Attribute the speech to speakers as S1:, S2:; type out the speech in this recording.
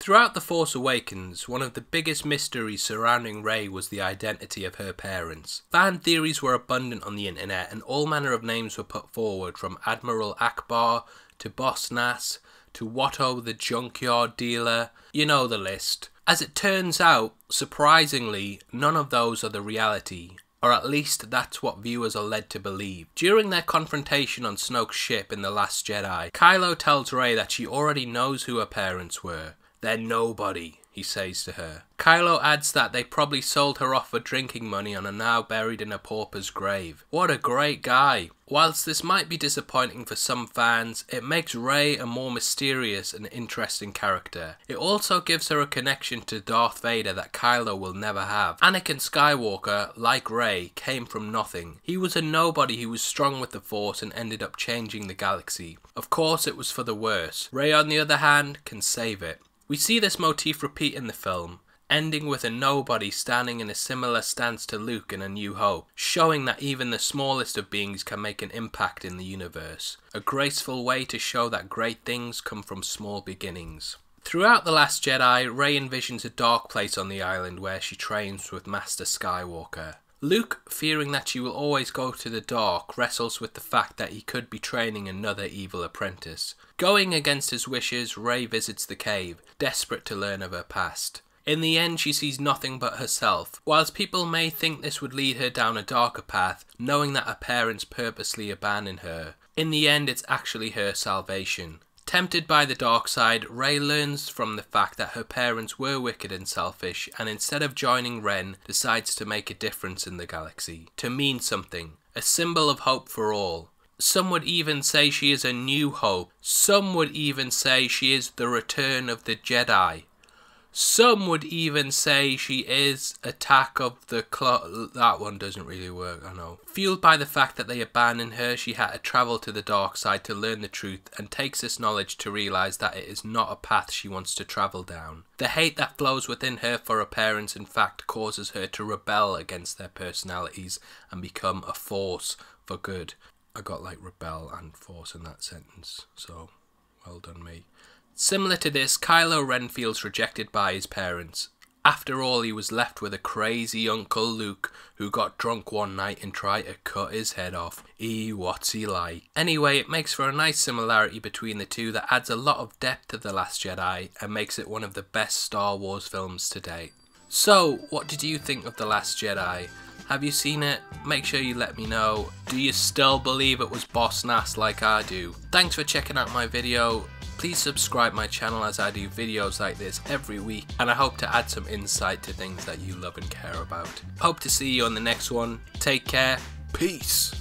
S1: Throughout The Force Awakens, one of the biggest mysteries surrounding Rey was the identity of her parents. Fan theories were abundant on the internet and all manner of names were put forward, from Admiral Ackbar to Boss Nass to Watto The Junkyard Dealer. You know the list. As it turns out, surprisingly, none of those are the reality. Or at least that's what viewers are led to believe. During their confrontation on Snoke's ship in The Last Jedi, Kylo tells Rey that she already knows who her parents were. "They're nobody," he says to her. Kylo adds that they probably sold her off for drinking money and are now buried in a pauper's grave. What a great guy. Whilst this might be disappointing for some fans, it makes Rey a more mysterious and interesting character. It also gives her a connection to Darth Vader that Kylo will never have. Anakin Skywalker, like Rey, came from nothing. He was a nobody who was strong with the Force and ended up changing the galaxy. Of course it was for the worse. Rey, on the other hand, can save it. We see this motif repeat in the film, ending with a nobody standing in a similar stance to Luke in A New Hope, showing that even the smallest of beings can make an impact in the universe. A graceful way to show that great things come from small beginnings. Throughout The Last Jedi, Rey envisions a dark place on the island where she trains with Master Skywalker. Luke, fearing that she will always go to the dark, wrestles with the fact that he could be training another evil apprentice. Going against his wishes, Rey visits the cave, desperate to learn of her past. In the end, she sees nothing but herself. Whilst people may think this would lead her down a darker path, knowing that her parents purposely abandon her, in the end it's actually her salvation. Tempted by the dark side, Rey learns from the fact that her parents were wicked and selfish, and instead of joining Ren, decides to make a difference in the galaxy. To mean something. A symbol of hope for all. Some would even say she is a new hope. Some would even say she is the return of the Jedi. Some would even say she is Attack of the Clones. That one doesn't really work, I know. Fueled by the fact that they abandoned her, she had to travel to the dark side to learn the truth, and takes this knowledge to realise that it is not a path she wants to travel down. The hate that flows within her for her parents in fact causes her to rebel against their personalities and become a force for good. I got like rebel and force in that sentence, so well done me. Similar to this, Kylo Ren feels rejected by his parents. After all, he was left with a crazy Uncle Luke who got drunk one night and tried to cut his head off. What's he like? Anyway, it makes for a nice similarity between the two that adds a lot of depth to The Last Jedi and makes it one of the best Star Wars films to date. So, what did you think of The Last Jedi? Have you seen it? Make sure you let me know. Do you still believe it was Boss Nass like I do? Thanks for checking out my video. Please subscribe my channel as I do videos like this every week, and I hope to add some insight to things that you love and care about. Hope to see you on the next one. Take care. Peace.